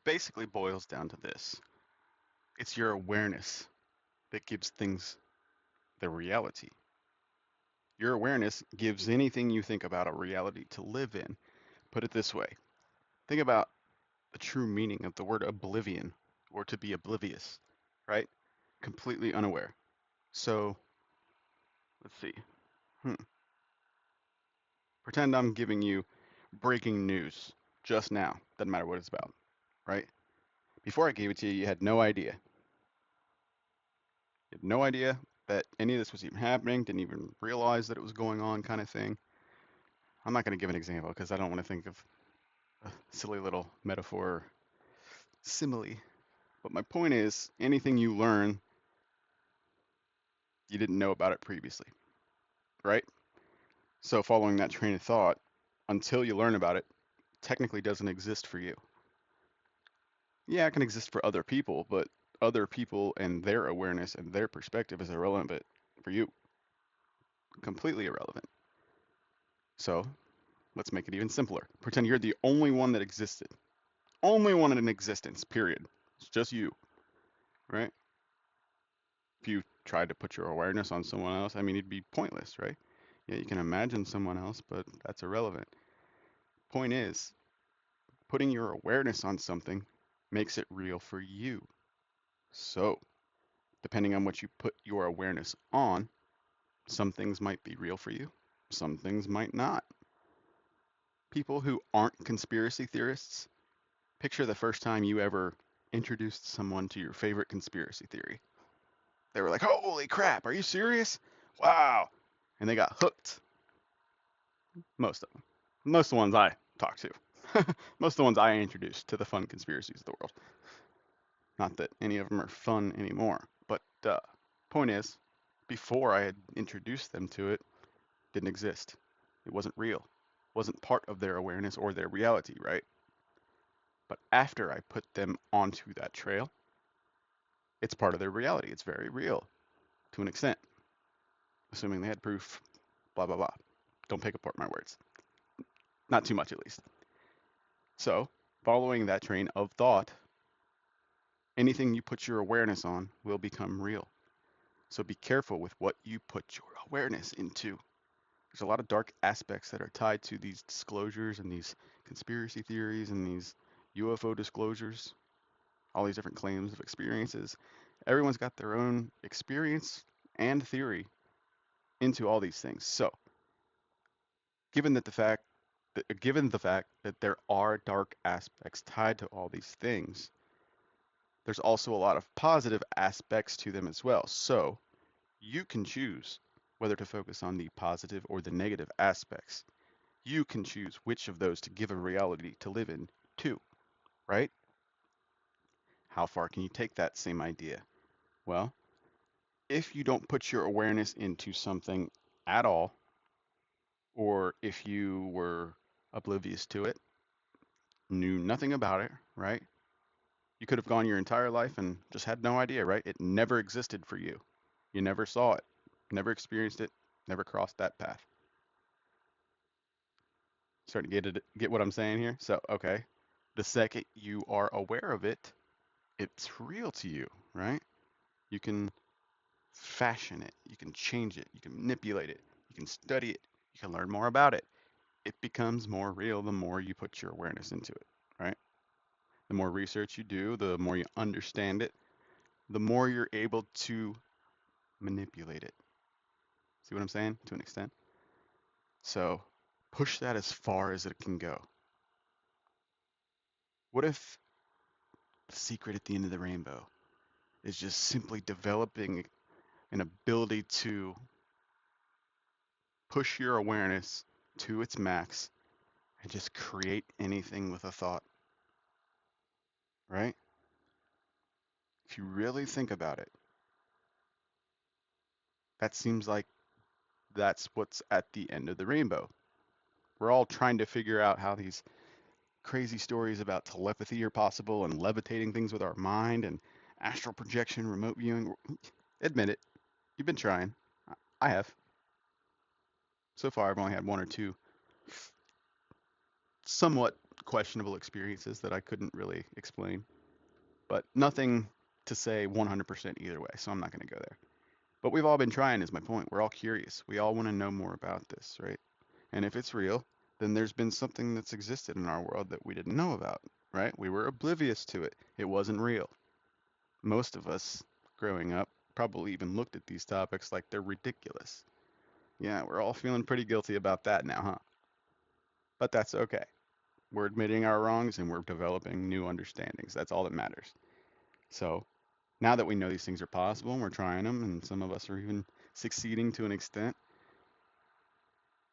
basically boils down to this. It's your awareness that gives things their reality. Your awareness gives anything you think about a reality to live in. Put it this way. Think about the true meaning of the word oblivion, or to be oblivious, right? Completely unaware. So, let's see. Hmm. Pretend I'm giving you breaking news just now. Doesn't matter what it's about, right? Before I gave it to you, you had no idea. You had no idea that any of this was even happening, didn't even realize that it was going on, kind of thing. I'm not going to give an example because I don't want to think of a silly little metaphor simile. But my point is, anything you learn, you didn't know about it previously, right? So following that train of thought, until you learn about it, technically doesn't exist for you. Yeah, it can exist for other people, but other people and their awareness and their perspective is irrelevant for you. Completely irrelevant. So let's make it even simpler. Pretend you're the only one that existed. Only one in existence, period. It's just you, right? If you tried to put your awareness on someone else, I mean, it'd be pointless, right? Yeah, you can imagine someone else, but that's irrelevant. Point is, putting your awareness on something makes it real for you. So, depending on what you put your awareness on, some things might be real for you, some things might not. People who aren't conspiracy theorists, picture the first time you ever introduced someone to your favorite conspiracy theory. They were like, holy crap, are you serious? Wow. And they got hooked. Most of them. Most of the ones I talked to. Most of the ones I introduced to the fun conspiracies of the world. Not that any of them are fun anymore. But point is, before I had introduced them to it, didn't exist. It wasn't real. Wasn't part of their awareness or their reality, right? But after I put them onto that trail, it's part of their reality. It's very real to an extent, assuming they had proof, blah, blah, blah. Don't pick apart my words. Not too much, at least. So, following that train of thought, anything you put your awareness on will become real. So be careful with what you put your awareness into. There's a lot of dark aspects that are tied to these disclosures and these conspiracy theories and these UFO disclosures, all these different claims of experiences. Everyone's got their own experience and theory into all these things. So, given the fact that there are dark aspects tied to all these things, there's also a lot of positive aspects to them as well. So, you can choose whether to focus on the positive or the negative aspects. You can choose which of those to give a reality to live in to, right? How far can you take that same idea? Well, if you don't put your awareness into something at all, or if you were oblivious to it, knew nothing about it, right? You could have gone your entire life and just had no idea, right? It never existed for you. You never saw it, never experienced it, never crossed that path. Starting to get what I'm saying here? So, okay. The second you are aware of it, it's real to you, right? You can fashion it, you can change it, you can manipulate it, you can study it, you can learn more about it. It becomes more real the more you put your awareness into it, right? The more research you do, the more you understand it, the more you're able to manipulate it. See what I'm saying? To an extent. So push that as far as it can go. What if the secret at the end of the rainbow is just simply developing an ability to push your awareness to its max and just create anything with a thought, right? If you really think about it, that seems like that's what's at the end of the rainbow. We're all trying to figure out how these crazy stories about telepathy are possible and levitating things with our mind and astral projection, remote viewing. Admit it, you've been trying. I have. So far, I've only had one or two somewhat questionable experiences that I couldn't really explain, but nothing to say 100% either way, so I'm not going to go there. But we've all been trying, is my point. We're all curious. We all want to know more about this, right? And if it's real, then there's been something that's existed in our world that we didn't know about, right? We were oblivious to it. It wasn't real. Most of us growing up probably even looked at these topics like they're ridiculous. Yeah, we're all feeling pretty guilty about that now, huh? But that's okay. We're admitting our wrongs and we're developing new understandings. That's all that matters. So now that we know these things are possible and we're trying them, and some of us are even succeeding to an extent,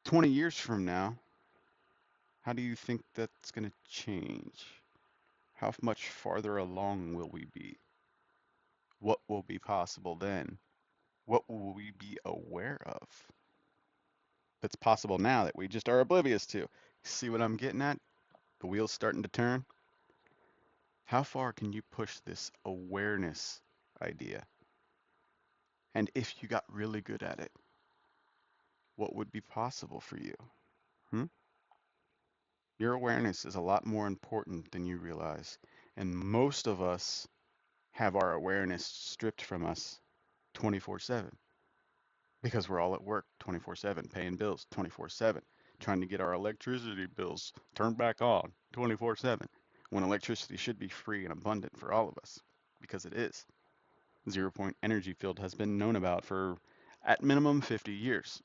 20 years from now, how do you think that's going to change? How much farther along will we be? What will be possible then? What will we be aware of that's possible now that we just are oblivious to? See what I'm getting at? The wheel's starting to turn. How far can you push this awareness idea? And if you got really good at it, what would be possible for you? Hmm? Your awareness is a lot more important than you realize. And most of us have our awareness stripped from us 24/7 because we're all at work 24/7, paying bills 24/7, trying to get our electricity bills turned back on 24/7, when electricity should be free and abundant for all of us, because it is. Zero point energy field has been known about for at minimum 50 years.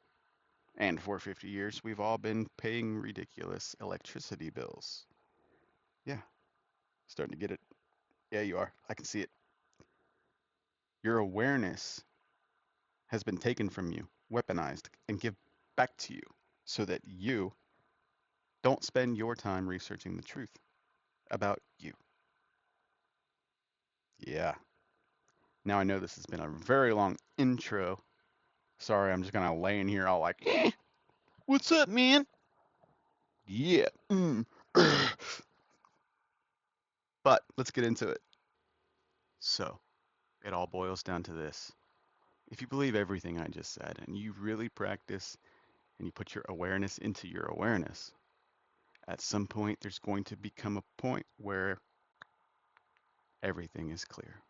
And for 50 years, we've all been paying ridiculous electricity bills. Yeah, starting to get it. Yeah, you are. I can see it. Your awareness has been taken from you, weaponized, and give back to you so that you don't spend your time researching the truth about you. Yeah. Now I know this has been a very long intro. Sorry, I'm just gonna lay in here all like, what's up, man? Yeah. But let's get into it. So, it all boils down to this. If you believe everything I just said and you really practice and you put your awareness into your awareness, at some point there's going to become a point where everything is clear.